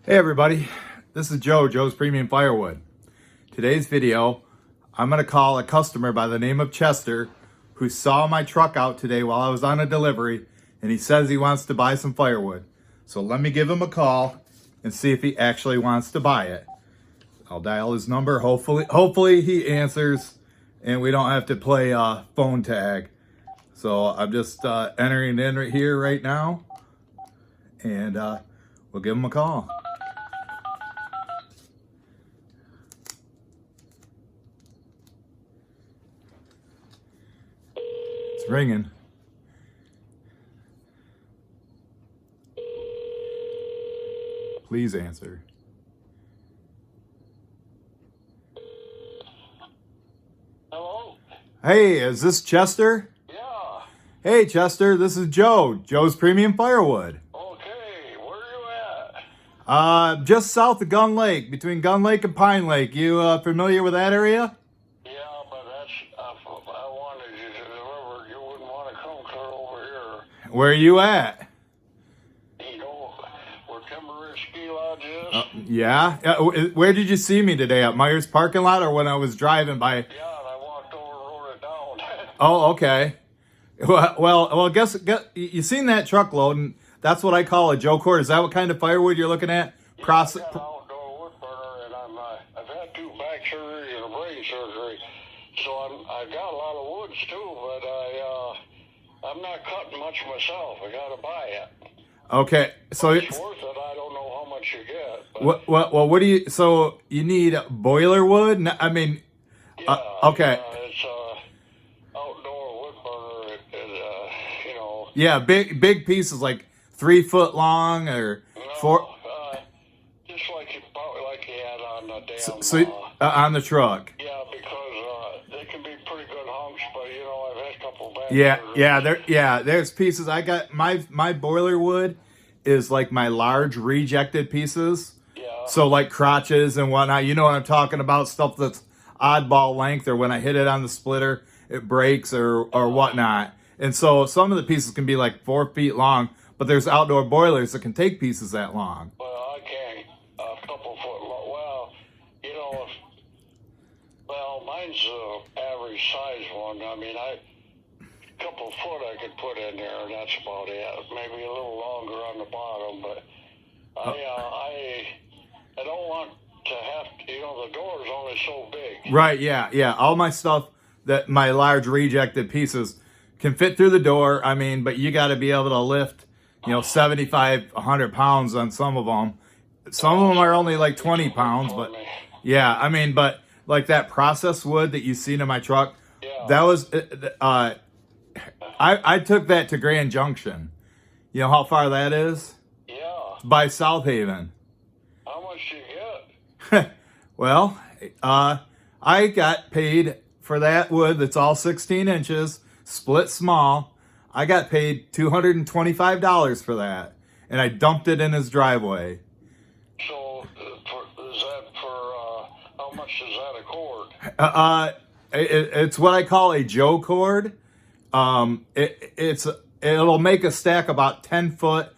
Hey everybody, this is Joe's Premium Firewood. Today's video, I'm going to call a customer by the name of Chester who saw my truck out today while I was on a delivery, and he says he wants to buy some firewood. So let me give him a call and see if he actually wants to buy it. I'll dial his number. Hopefully he answers and we don't have to play phone tag. So I'm just entering in right here right now, and we'll give him a call. It's ringing. Please answer. Hello? Hey, is this Chester? Yeah. Hey Chester, this is Joe's Premium Firewood. Okay, where you at? Just south of Gun Lake, between Gun Lake and Pine Lake. You familiar with that area? Yeah, but that's, I wanted you to deliver. You wouldn't want to come clear over here. Where are you at? You know where Timber Ridge Ski Lodge is? Yeah. Where did you see me today? At Myers parking lot, or when I was driving by? Yeah, and I walked over and wrote it down. Oh, okay. Well, guess you seen that truckload, and that's what I call a Joe cord. Is that what kind of firewood you're looking at? Yeah, I've got an outdoor wood burner, and I've had 2 back surgeries and a brain surgery, so I've got a lot of woods too, but I'm not cutting much myself. I got to buy it. Okay, so It's worth it. I don't know how much you get. But what do you? So you need boiler wood? I mean, yeah, okay. It's outdoor wood burner. You know. Yeah, big pieces like 3 foot long or No, 4. just like you had on the damn. So on the truck. Yeah, because they can be pretty good hunks, but you know I've had a couple bad. There's pieces. I got my boiler wood is like my large rejected pieces. Yeah. So like crotches and whatnot. You know what I'm talking about? Stuff that's oddball length, or when I hit it on the splitter, it breaks or whatnot. And so some of the pieces can be like 4 feet long, but there's outdoor boilers that can take pieces that long. Well, I can't a couple foot long. Well, you know, mine's average size one. I mean, couple foot I could put in there, and that's about it. Maybe a little longer on the bottom, but I don't want to have to, you know, the door's only so big. Right, yeah. All my stuff, that my large rejected pieces can fit through the door. I mean, but you got to be able to lift, 75, 100 pounds on some of them. Some of them are only like 20 pounds, but yeah, I mean, but like that processed wood that you seen in my truck, that was, I took that to Grand Junction. You know how far that is? Yeah. By South Haven. How much do you get? Well, I got paid for that wood that's all 16 inches, split small. I got paid $225 for that, and I dumped it in his driveway. So, is that for, how much is that a cord? It's what I call a Joe cord. It'll make a stack about 10 foot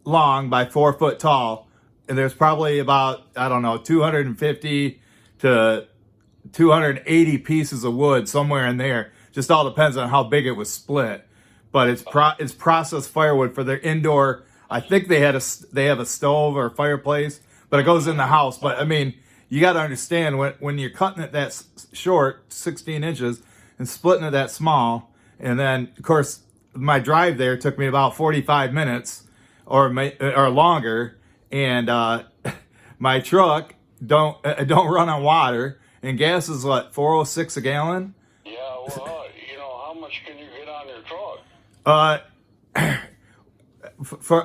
long by 4 foot tall, and there's probably about, I don't know, 250 to 280 pieces of wood somewhere in there. Just all depends on how big it was split. But it's processed firewood for their indoor. I think they have a stove or fireplace, but it goes in the house. But I mean, you got to understand when you're cutting it that short, 16 inches, and splitting it that small. And then, of course, my drive there took me about 45 minutes or longer. And my truck don't run on water, and gas is what, 406 a gallon. Yeah, well, how much can you get on your truck?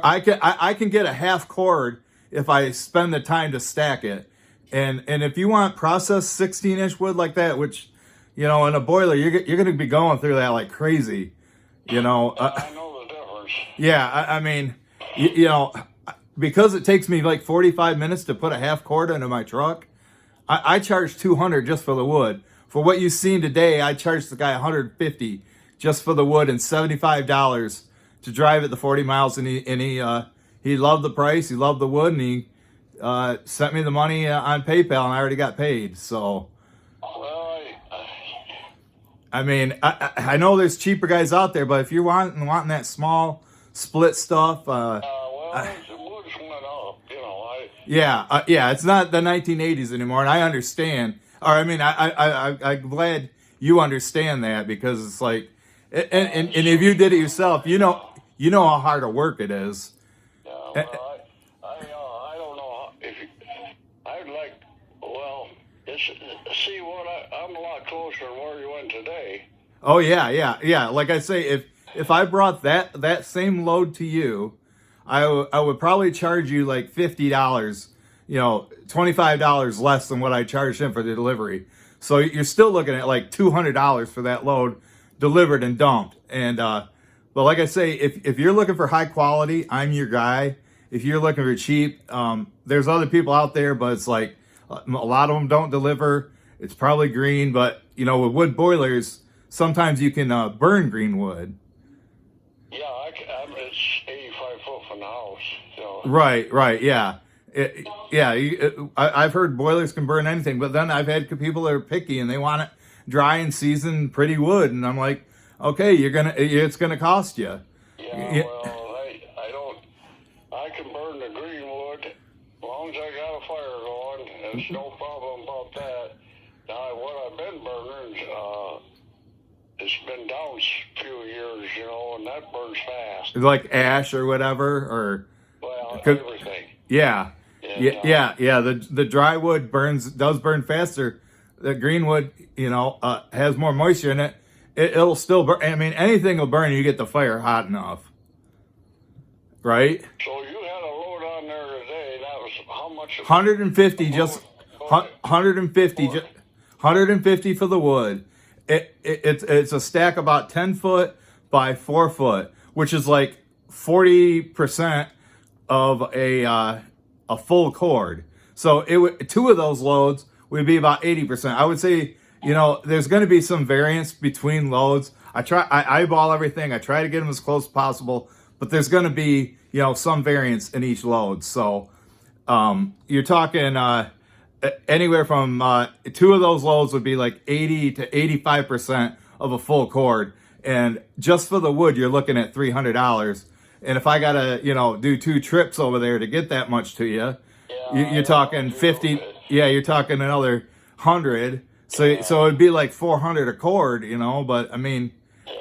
I can get a half cord if I spend the time to stack it. And if you want processed 16-inch wood like that, which, in a boiler, you're going to be going through that like crazy, I know the difference. Yeah, I mean, because it takes me like 45 minutes to put a half cord into my truck, I charge $200 just for the wood. For what you've seen today, I charged the guy $150 just for the wood and $75 to drive it the 40 miles. And he loved the price, he loved the wood, and sent me the money on PayPal, and I already got paid. So, Well, I mean, I know there's cheaper guys out there, but if you're wanting that small split stuff, well, the woods went up, you know. yeah, it's not the 1980s anymore, and I understand. Or I mean, I'm glad you understand that, because it's like, and if you did it yourself, you know how hard a work it is. Well, I don't know if I'd like. Well, see what I'm a lot closer than where you went today. Oh yeah. Like I say, if I brought that same load to you, I would probably charge you like $50, $25 less than what I charged him for the delivery. So you're still looking at like $200 for that load delivered and dumped. And but like I say, if you're looking for high quality, I'm your guy. If you're looking for cheap, there's other people out there, but it's like a lot of them don't deliver. It's probably green, but with wood boilers, sometimes you can burn green wood. Yeah, it's 85 foot from the house. So. Right, yeah. I've heard boilers can burn anything, but then I've had people that are picky and they want it dry and seasoned, pretty wood, and I'm like, okay, it's gonna cost you. Yeah, well, I can burn the green wood as long as I got a fire going. There's no problem about that. Now, what I've been burning, it's been down a few years, and that burns fast. Like ash or whatever, or everything. Yeah. The dry wood does burn faster. The green wood, has more moisture in it. It'll still burn. I mean, anything will burn. You get the fire hot enough, right? So you had a load on there today. That was how much? 150, just 150, 150 for the wood. It's a stack about 10 foot by 4 foot, which is like 40% of a full cord. So two of those loads would be about 80%. I would say, there's going to be some variance between loads. I eyeball everything. I try to get them as close as possible, but there's going to be, some variance in each load. So, you're talking, anywhere from, two of those loads would be like 80 to 85% of a full cord. And just for the wood, you're looking at $300. And if I gotta, do 2 trips over there to get that much to you, you're talking 50. Yeah, you're talking another 100. So it'd be like 400 a cord, But I mean,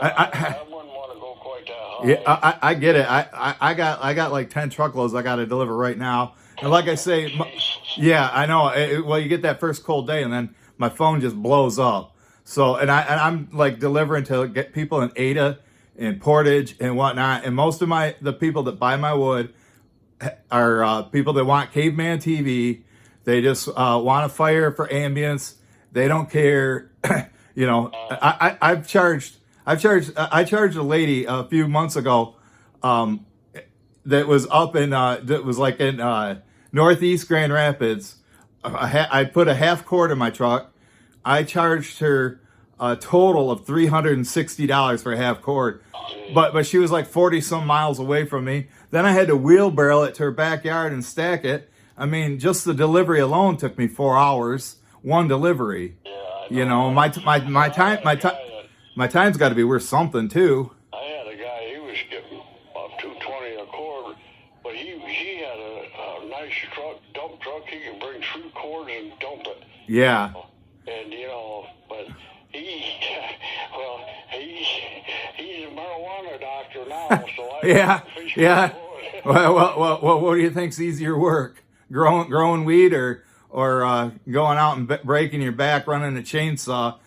I wouldn't want to go quite that high. Yeah, I get it. I got like 10 truckloads I got to deliver right now. And like I say, yeah, I know. Well, you get that first cold day, and then my phone just blows up. So, and I'm like delivering to get people in Ada and Portage and whatnot. And most of the people that buy my wood are people that want caveman TV. They just want a fire for ambience. They don't care. I charged a lady a few months ago that was up in that was like in Northeast Grand Rapids. I put a half cord in my truck. I charged her a total of $360 for a half cord, but she was like 40 some miles away from me. Then I had to wheelbarrow it to her backyard and stack it. I mean, just the delivery alone took me 4 hours. One delivery. Yeah, my time's got to be worth something too. I had a guy. He was getting about $220 a cord, but he had a nice dump truck. He could bring 3 cords and dump it. Yeah. And but he's a marijuana doctor now, so yeah. Well, what do you think's easier work? Growing weed or going out and breaking your back, running a chainsaw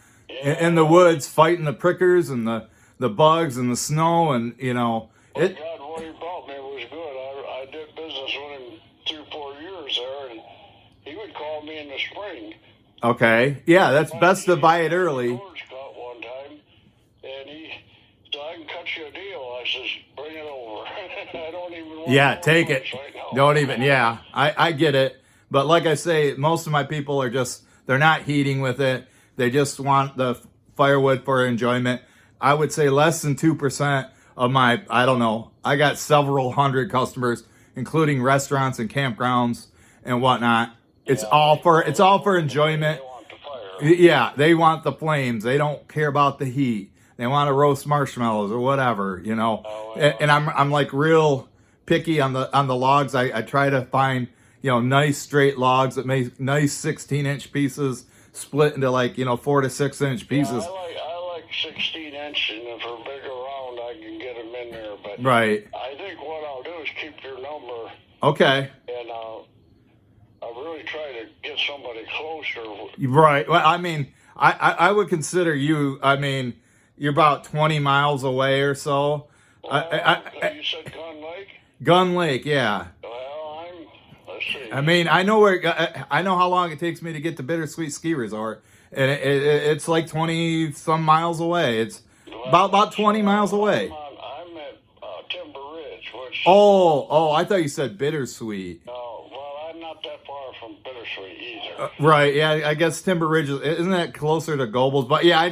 in the woods, fighting the prickers and the bugs and the snow and God, what he brought me was good. I did business with him 3 or 4 years there, and he would call me in the spring. Okay, yeah, that's best to buy it early. Cut one time, and he said, "I can cut you a deal." I says, "Bring it over." I don't even want take it. Right now. Don't even. Yeah, I get it. But like I say, most of my people are they're not heating with it. They just want the firewood for enjoyment. I would say less than 2% of my, I don't know, I got several hundred customers, including restaurants and campgrounds and whatnot. It's Yeah, all for enjoyment. They want the fire. Yeah, they want the flames. They don't care about the heat. They want to roast marshmallows or whatever, you know. Oh, well. And I'm like real picky on the logs. I try to find, you know, nice straight logs that make nice 16-inch pieces split into like, you know, 4 to 6 inch pieces. Yeah, I like 16-inch, and if they're bigger round, I can get them in there. But Right. I think what I'll do is keep your number, Okay. and I'll really try to get somebody closer. Right. Well, I mean, I would consider you. I mean, you're about 20 miles away or so. You said Gun Lake? Gun Lake, yeah. Well, let's see. I mean, I know where. I know how long it takes me to get to Bittersweet Ski Resort, and it's like 20 some miles away. It's about 20 miles away. I'm at Timber Ridge, which. Oh, I thought you said Bittersweet. No, well, I'm not that far from Bittersweet either. Right. Yeah. I guess Timber Ridge isn't that closer to Gobles? But yeah,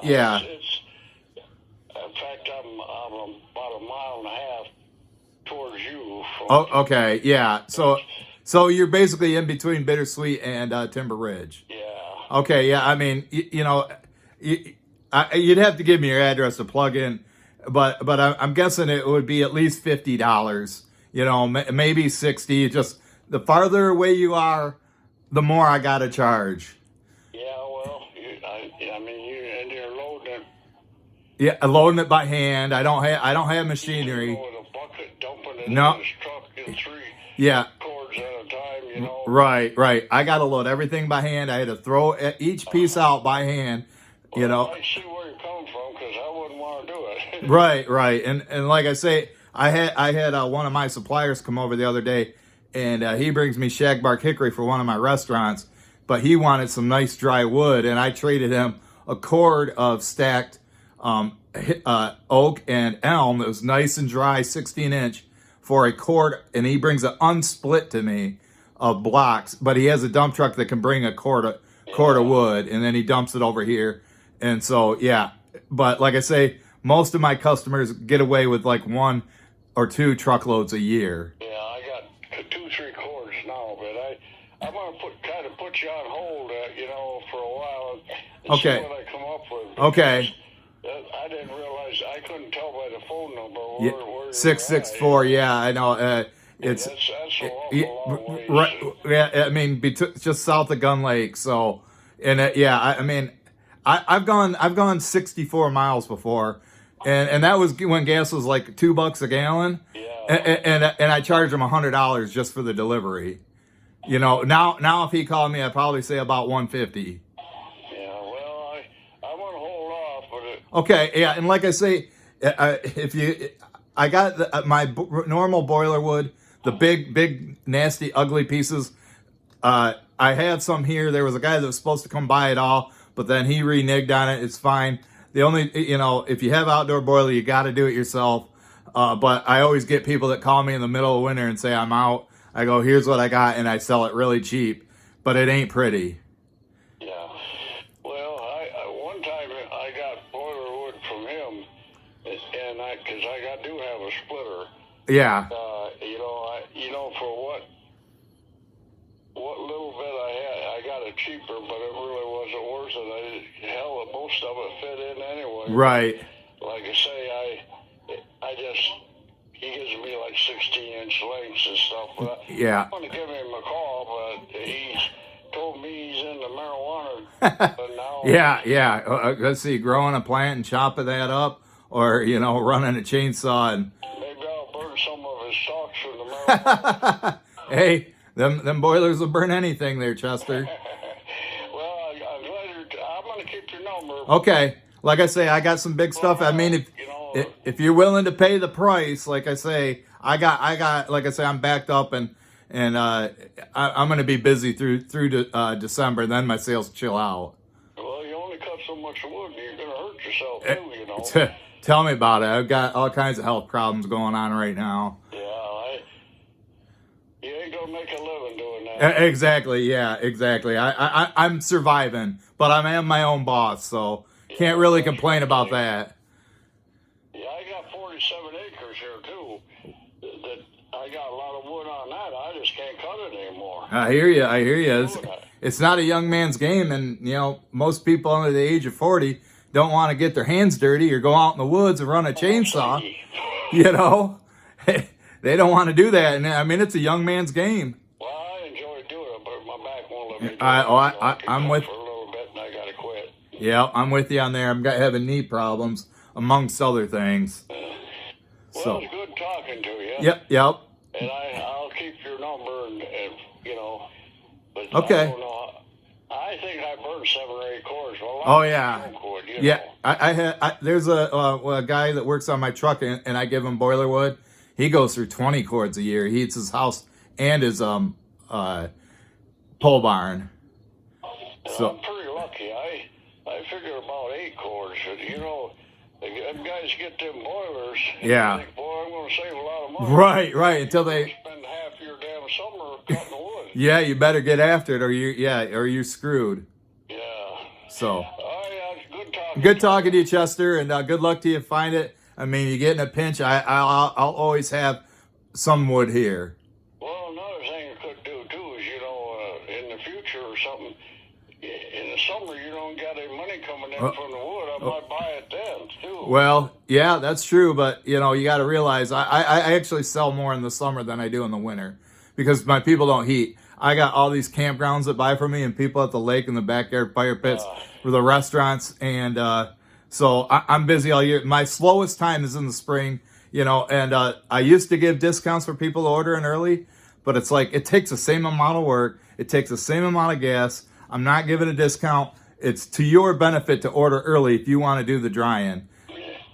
yeah. It's in fact, I'm about a mile and a half towards you. Oh, okay. Yeah. So you're basically in between Bittersweet and Timber Ridge. Yeah. Okay. Yeah. I mean, you know, you'd have to give me your address to plug in, but I'm guessing it would be at least $50. You know, maybe 60. Just the farther away you are, the more I gotta charge. Yeah. Well, I mean, you're loading it. Yeah, loading it by hand. I don't have machinery. With a bucket, dumping it No. in this truck in 3 Yeah. cords at a time. You know. Right. I got to load everything by hand. I had to throw each piece out by hand, you know. I see where you're coming from, because I wouldn't want to do it. Right. And like I say, I had one of my suppliers come over the other day, and he brings me shagbark hickory for one of my restaurants, but he wanted some nice dry wood, and I traded him a cord of stacked oak and elm that was nice and dry, 16-inch, for a cord, and he brings an unsplit to me of blocks, but he has a dump truck that can bring a cord of wood, and then he dumps it over here. And so, yeah, but like I say, most of my customers get away with like 1 or 2 truckloads a year. Yeah, I got 2-3 cords now, but I'm gonna put you on hold, you know, for a while and Okay. see what I come up with. Okay. I didn't realize, I couldn't tell by the phone number Yeah, where you're 664. Yeah, I know. It's That's an awful long ways. right. Yeah, I mean, just south of Gun Lake. So, and yeah, I mean, I've gone 64 miles before, and that was when gas was like $2 a gallon. Yeah. And I charged him $100 just for the delivery. You know, now if he called me, I'd probably say about $150. Yeah, well, I want to hold off, but Okay, yeah, and like I say, I got my normal boiler wood, the big, nasty, ugly pieces. I had some here. There was a guy that was supposed to come buy it all, but then he reneged on it. It's fine. The only, you know, if you have outdoor boiler, you got to do it yourself. But I always get people that call me in the middle of winter and say I'm out. I go, here's what I got, and I sell it really cheap, but it ain't pretty. yeah. Well, one time I got boiler wood from him, and because I do have a splitter. Yeah. You know, for what little bit I had, I got it cheaper, but it really wasn't worth it. Hell, most of it fit in anyway. Right. Like I say, he gives me like 16-inch lengths and stuff. But Yeah. I want to give him a call, but he's told me he's into marijuana. But now, Yeah. Let's see, growing a plant and chopping that up, or you know, running a chainsaw and. maybe I'll burn some of his stalks from the marijuana. Hey, them boilers will burn anything there, Chester. Well, I'm glad I'm going to keep your number. Okay, like I say, I got some big stuff. I mean, if you're willing to pay the price, like I say, I got, like I say, I'm backed up, and I'm going to be busy through December. Then my sales chill out. Well, you only cut so much wood, you're going to hurt yourself too, you know. Tell me about it. I've got all kinds of health problems going on right now. Yeah, you ain't going to make a living doing that. Exactly. Yeah, exactly. I'm surviving, but I am my own boss, so can't really complain about that. Yeah, I got 47 acres here too. That I got a lot of wood on that. I just can't cut it anymore. I hear you. I hear you. Doing it. It's not a young man's game, and you know most people under the age of 40 don't want to get their hands dirty or go out in the woods and run a chainsaw. You know, they don't want to do that, and I mean it's a young man's game. Well, I enjoy doing it, but my back won't let me do it. I'm with. For a little bit, and I gotta quit. Yeah, I'm with you on there. I'm having knee problems amongst other things. Well, So. it's good talking to you. Yep. And I'll keep your number, and you know. But Okay. I don't know. I think I burned 7 or 8 cords. Well, Oh yeah. Wood, you Yeah. know. There's a guy that works on my truck, and I give him boiler wood. He goes through 20 cords a year. He heats his house and his pole barn. So I'm pretty lucky. I figure about 8 cords. You know, them guys get them boilers. Yeah. And think, boy, I'm going to save a lot of money. right until they. Spend half your damn summer cutting wood. Yeah, you better get after it, or you're screwed. Yeah. So. Oh, yeah, it's good talking. Good talking to you, Chester, and good luck to you. Find it. I mean, you get in a pinch. I'll always have some wood here. Well, another thing you could do too is, you know, in the future or something, in the summer you don't got any money coming in from the wood. I might buy it then too. Well, yeah, that's true, but you know, you got to realize I actually sell more in the summer than I do in the winter because my people don't heat. I got all these campgrounds that buy from me and people at the lake and the backyard fire pits for the restaurants, and so I'm busy all year. My slowest time is in the spring, you know, and I used to give discounts for people to order in early, but it's like it takes the same amount of work, it takes the same amount of gas. I'm not giving a discount. It's to your benefit to order early if you want to do the dry-in,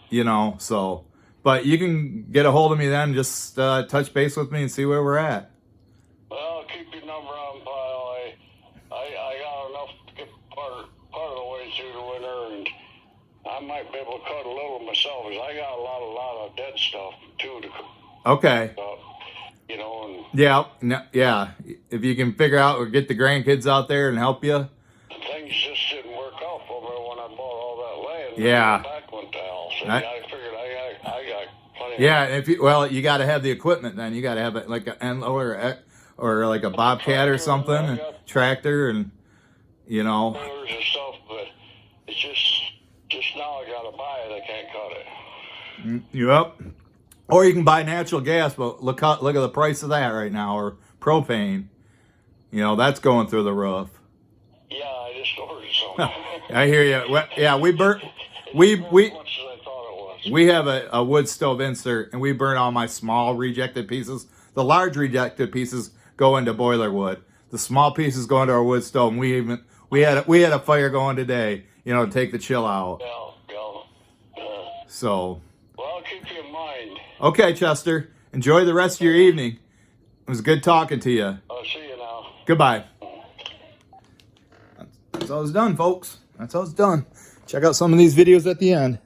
you know, so. But you can get a hold of me then, just touch base with me and see where we're at. Well, keep your number on file. I got enough to get part of the way through the winter, and I might be able to cut a little myself, because I got a lot of dead stuff too to Okay. you know, and Yeah. If you can figure out or get the grandkids out there and help you. things just didn't work out for me when I bought all that land. Yeah. My back went to hell. So I figured I got plenty. Yeah, if you got to have the equipment then. You got to have it like an end loader or like a bobcat or something, and tractor, and you know. And stuff, but it's just now I got to buy it. I can't cut it. Yep. Or you can buy natural gas, but look at the price of that right now, or propane. You know, that's going through the roof. Yeah, I just ordered some. I hear you. Well, yeah, we As much as I thought it was. we have a wood stove insert, and we burn all my small rejected pieces. The large rejected pieces go into boiler wood. The small pieces go into our wood stove. And we had a fire going today, you know, to take the chill out. Yeah. So. Well, I'll keep you in mind. Okay, Chester. Enjoy the rest of your evening. It was good talking to you. I'll see you now. Goodbye. That's all it's done, folks. That's all it's done. Check out some of these videos at the end.